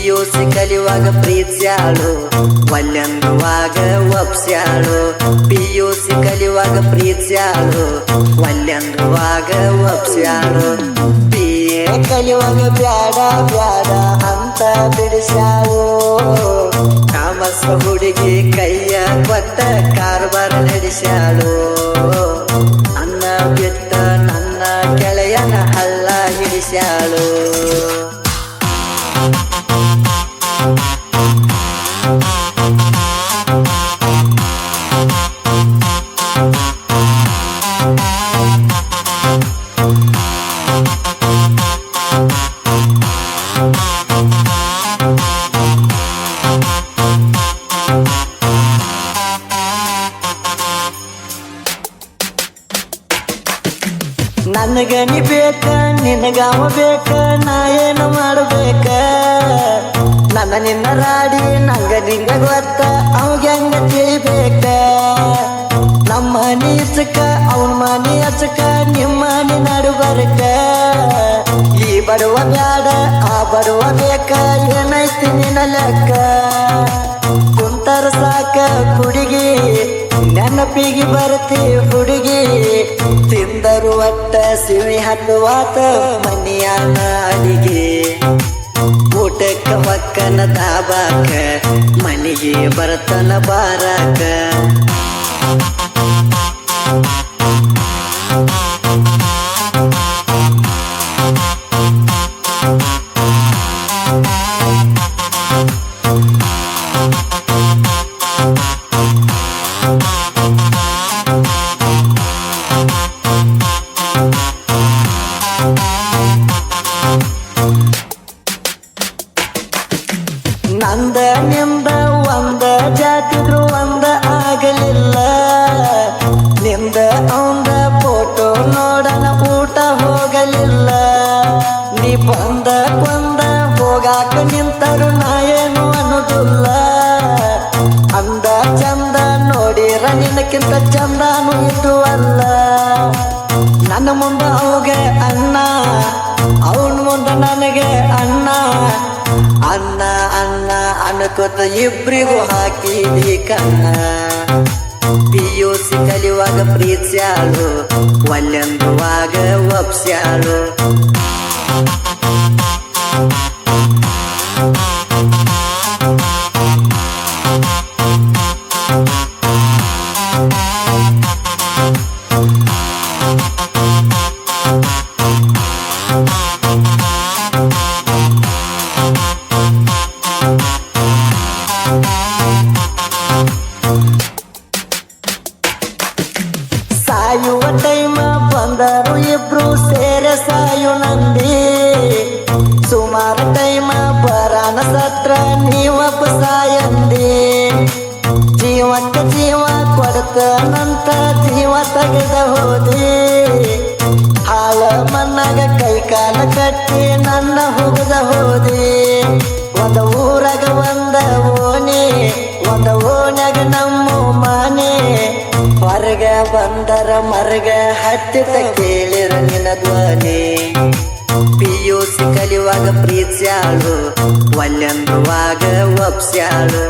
PUC ಕಲಿಯುವಾಗ ಪ್ರೀತ್ಸ್ಯಾಳು ಒಲ್ಲೆಂದುವಾಗ ಒಪ್ಸ್ಯಾಳು PUC ಕಲಿಯುವಾಗ ಪ್ರೀತ್ಸ್ಯಾಳು ಒಲ್ಲೆಂದುವಾಗ ಒಪ್ಸ್ಯಾಳು BA ಕಲಿಯುವಾಗ ಬ್ಯಾಡ ಬ್ಯಾಡ ಅಂತ ಬಿಡಿಸ್ಯಾಳು ಕಾಮರ್ಸ್ ಹುಡುಗಿ ಕೈಯ ಕೊಟ್ಟ ಕಾರ್ಬಾರ ನಡೆಸ್ಯಾಳು ಅನ್ನ ಬಿಟ್ಟ ನನ್ನ ಗೆಳೆಯನ ಹಳ್ಳ ಹಿಡಿಸ್ಯಾಳು ನನಗ ನೀ ಬೇಕ ನಿನಗಾವ ಬೇಕ ನಾ ಏನು ಮಾಡಬೇಕ ನನ್ನ ನಿನ್ನ ರಾಡಿ ನಂಗ ನಿಂಗ ಗೊತ್ತ ಅವಾಗ ಹೆಂಗ ತಿಳಿಬೇಕ ನಮ್ಮ ಮನಿ ಹಚ್ಚಕ ಅವನ ಮನಿ ಹಚ್ಚಕ ನಿಮ್ಮ ಮನಿ ನಡುಬರಕ ಈ ಬಡವ ಬ್ಯಾಡ ಆ ಬಡವ ಬೇಕ ಏನೈತಿ ನಿನ್ನ ಲೆಕ್ಕ ಕುಂತರ ಸಾಕ ಹುಡುಗಿ ನೆನಪಿಗೆ ಬರ್ತಿ ಹುಡುಗಿ ತಿಂದರು ಒಟ್ಟ ಸಿವಿ ಹತ್ತುವಾತ ಮನಿಯಾನ ಅಡಿಗೆ ಊಟಕ್ಕ ಮಕ್ಕನ ದಾಬಾಕ ಮನಿಗೆ ಬರ್ತನ ಬಾರಾಕ ನಂದ ನಿಂದ ಒಂದ ಜಾತಿದ್ರು ಒಂದ ಆಗಲಿಲ್ಲ ನಿಂದ ಅವಂದ ಫೋಟೋ ನೋಡನ ಊಟ ಹೋಗಲಿಲ್ಲ ನೀ ಬಂದ ಕೊಂದ ಹೋಗಾಕ ನಿಂತರು ನಾ ಏನು ಅನ್ನೋದಿಲ್ಲ ಅಂದ ಚಂದ ನೋಡಿರ ನಿನಕ್ಕಿಂತ ಚಂದನು ಇದು ಅಲ್ಲ ನನ್ನ ಮುಂದ ಅವಗೆ ಅಣ್ಣ ಅವನ ಮುಂದ ನನಗೆ ಅಣ್ಣ ಅಣ್ಣ ಅಣ್ಣ ಅನ್ಕೋತ ಇಬ್ರಿಗೂ ಹಾಕಿದಿ ಕಣ್ಣ ಪಿಯುಸಿ ಕಲಿಯುವಾಗ ಪ್ರೀತ್ಸ್ಯಾಳು ಒಲ್ಲೆಂದುವಾಗ ಒಪ್ಸ್ಯಾಳು ಸಾಯುವ ಟೈಮ ಬಂದರು ಇಬ್ರು ಸೇರೆ ಸಾಯು ನಂದಿ ಸುಮಾರು ಟೈಮ ಬರಾನ ಸತ್ರ ನೀವಪ್ಪ ಸಾಯಂದಿ ಜೀವಕ್ಕೆ ಜೀವ ಕೊಡ್ತನಂತ ಜೀವ ತೆಗೆದ ಹೋದಿ ಹಾಳ ಮಣ್ಣಾಗ ಕೈ ಕಾಲ ಕಟ್ಟಿ ನನ್ನ ಹುಗದ ಹೋದಿ ಒಂದ ಊರಾಗ ಒಂದ ಓಣ್ಯಾಗ ನಮ್ಮ ಮನೆ ಹೊರಗ ಬಂದರ ಮರಗ ಹತ್ತಿತ ಕೇಳಿರ ನಿನ್ನ ಧ್ವನಿ ಪಿಯುಸಿ ಕಲಿಯುವಾಗ ಪ್ರೀತ್ಸ್ಯಾಳು ಒಲ್ಲೆಂದುವಾಗ ಒಪ್ಸ್ಯಾಳು